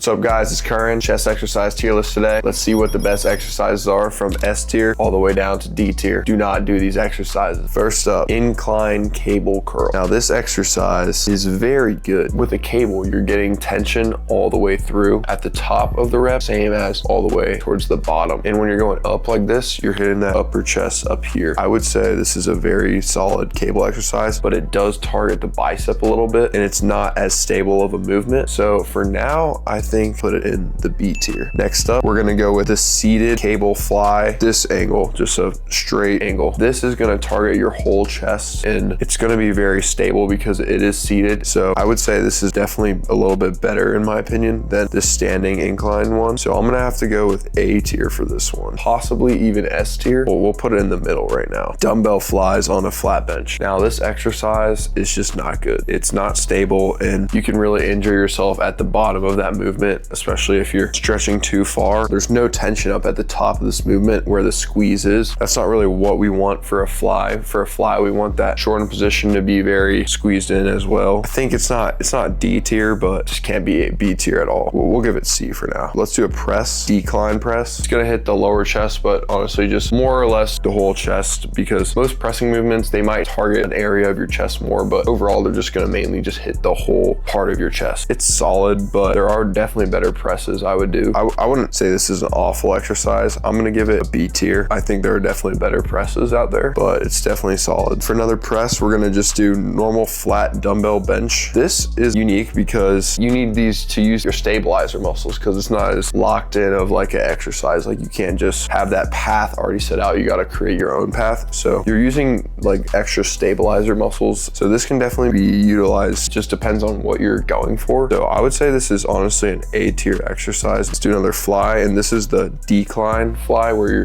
What's up guys, it's Curran. Chest exercise tier list today. Let's see what the best exercises are from S tier all the way down to D tier. Do not do these exercises. First up, incline cable curl. Now this exercise is very good. With a cable, you're getting tension all the way through at the top of the rep, same as all the way towards the bottom. And when you're going up like this, you're hitting that upper chest up here. I would say this is a very solid cable exercise, but it does target the bicep a little bit and it's not as stable of a movement. So for now, I think put it in the B tier. Next up, we're gonna go with the seated cable fly. This angle, just a straight angle. This is gonna target your whole chest and it's gonna be very stable because it is seated. So I would say this is definitely a little bit better in my opinion than the standing incline one. So I'm gonna have to go with A tier for this one. Possibly even S tier. Well, we'll put it in the middle right now. Dumbbell flies on a flat bench. Now this exercise is just not good. It's not stable and you can really injure yourself at the bottom of that movement, especially if you're stretching too far. There's no tension up at the top of this movement where the squeeze is. That's not really what we want for a fly. For a fly, we want that shortened position to be very squeezed in as well. I think it's not D tier, but just can't be a B tier at all. We'll give it C for now. Let's do a press, decline press. It's gonna hit the lower chest, but honestly, just more or less the whole chest because most pressing movements, they might target an area of your chest more, but overall, they're just gonna mainly just hit the whole part of your chest. It's solid, but there are definitely better presses I would do. I wouldn't say this is an awful exercise. I'm gonna give it a B tier. I think there are definitely better presses out there, but it's definitely solid. For another press, we're gonna just do normal flat dumbbell bench. This is unique because you need these to use your stabilizer muscles because it's not as locked in of like an exercise. Like you can't just have that path already set out. You gotta create your own path. So you're using like extra stabilizer muscles. So this can definitely be utilized. Just depends on what you're going for. So I would say this is honestly an A tier exercise. Let's do another fly. And this is the decline fly where you're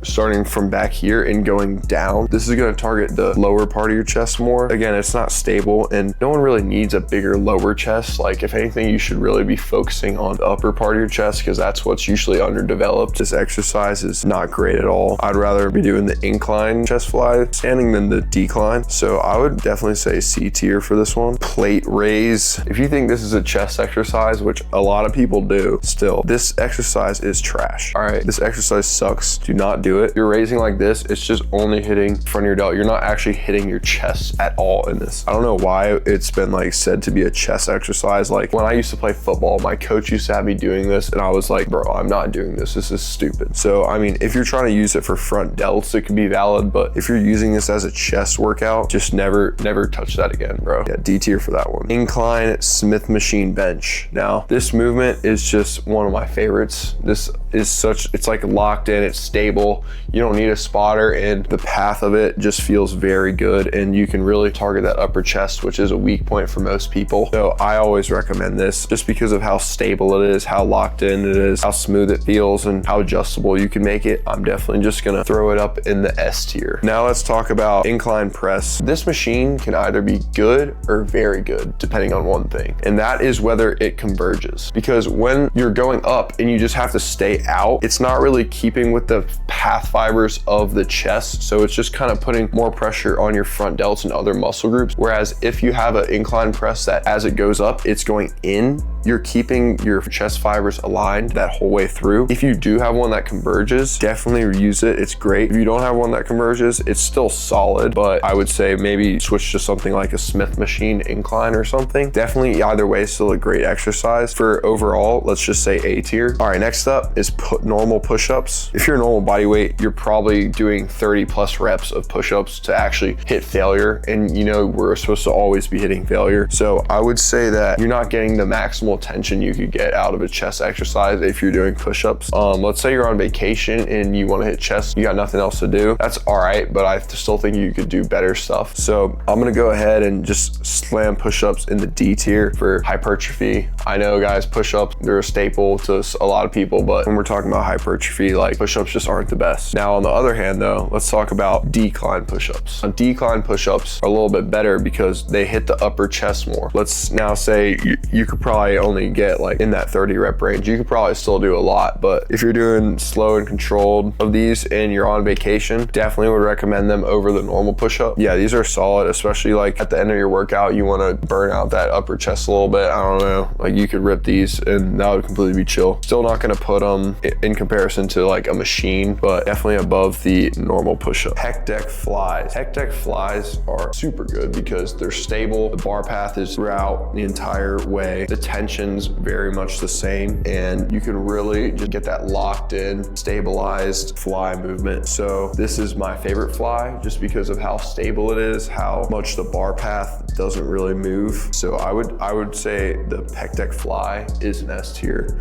starting from back here and going down. This is gonna target the lower part of your chest more. Again, it's not stable and no one really needs a bigger lower chest. Like if anything, you should really be focusing on the upper part of your chest because that's what's usually underdeveloped. This exercise is not great at all. I'd rather be doing the incline chest fly standing than the decline. So I would definitely say C tier for this one. Plate raise. If you think this is a chest exercise, which a lot of people do, still, this exercise is trash. All right, this exercise sucks. Do not do it. You're raising like this, it's just only hitting front of your delt. You're not actually hitting your chest at all in this. I don't know why it's been like said to be a chest exercise. Like when I used to play football, my coach used to have me doing this and I was like, bro, I'm not doing this. This is stupid. So, I mean, if you're trying to use it for front delts, it could be valid, but if you're using this as a chest workout, just never touch that again, bro. Yeah, D tier for that one. Incline Smith machine bench. Now, this movement is just one of my favorites. This is it's like locked in, it's stable. You don't need a spotter and the path of it just feels very good and you can really target that upper chest, which is a weak point for most people. So I always recommend this just because of how stable it is, how locked in it is, how smooth it feels and how adjustable you can make it. I'm definitely just gonna throw it up in the S tier. Now let's talk about incline press. This machine can either be good or very good, depending on one thing, and that is whether it converges. Because when you're going up and you just have to stay out, it's not really keeping with the path fibers of the chest, so it's just kind of putting more pressure on your front delts and other muscle groups. Whereas if you have an incline press that as it goes up, it's going in, you're keeping your chest fibers aligned that whole way through. If you do have one that converges, definitely use it. It's great. If you don't have one that converges, it's still solid, but I would say maybe switch to something like a Smith machine incline or something. Definitely either way, still a great exercise. For overall, let's just say A tier. All right, next up is normal push-ups. If you're normal body weight, you're probably doing 30 plus reps of push-ups to actually hit failure. And you know, we're supposed to always be hitting failure. So I would say that you're not getting the maximal tension you could get out of a chest exercise if you're doing push-ups. Let's say you're on vacation and you want to hit chest, you got nothing else to do. That's all right, but I still think you could do better stuff. So I'm gonna go ahead and just slam push-ups in the D tier for hypertrophy. I know guys, push-ups, they're a staple to a lot of people, but when we're talking about hypertrophy, like push-ups just aren't the best. Now on the other hand though, let's talk about decline push-ups. Decline push-ups are a little bit better because they hit the upper chest more. Let's now say you could probably only get like in that 30 rep range. You could probably still do a lot, but if you're doing slow and controlled of these and you're on vacation, definitely would recommend them over the normal push-up. Yeah, these are solid, especially like at the end of your workout, you want to burn out that upper chest a little bit. I don't know, like you could rip these and that would completely be chill. Still not going to put them in comparison to like a machine, but definitely above the normal push-up. Pec deck flies. Pec deck flies are super good because they're stable. The bar path is throughout the entire way. The tension's very much the same, and you can really just get that locked in, stabilized fly movement. So this is my favorite fly just because of how stable it is, how much the bar path doesn't really move. So I would say the pec deck fly is an S tier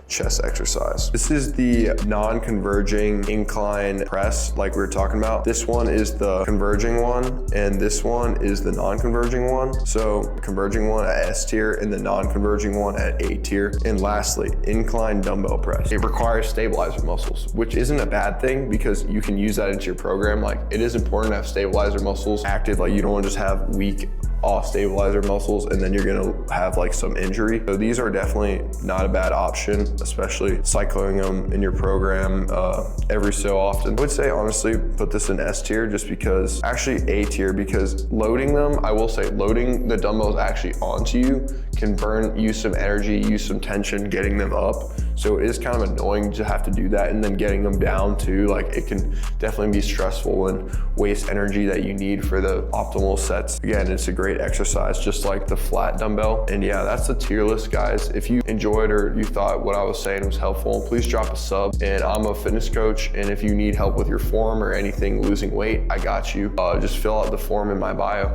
chest exercise. This is the non-converging incline press like we were talking about. This one is the converging one and this one is the non-converging one. So converging one at S tier and the non-converging one at A tier. And lastly, incline dumbbell press. It requires stabilizer muscles, which isn't a bad thing because you can use that into your program. Like it is important to have stabilizer muscles active. Like you don't want to just have weak off stabilizer muscles and then you're gonna have like some injury. So these are definitely not a bad option, especially cycling them in your program every so often. I would say honestly put this in S tier just because, actually A tier, because loading them, I will say loading the dumbbells actually onto you can use some energy, use some tension getting them up. So it is kind of annoying to have to do that and then getting them down too. Like it can definitely be stressful and waste energy that you need for the optimal sets. Again, it's a great exercise, just like the flat dumbbell. And yeah, that's the tier list, guys. If you enjoyed or you thought what I was saying was helpful, please drop a sub. And I'm a fitness coach, and if you need help with your form or anything losing weight, I got you. Just fill out the form in my bio.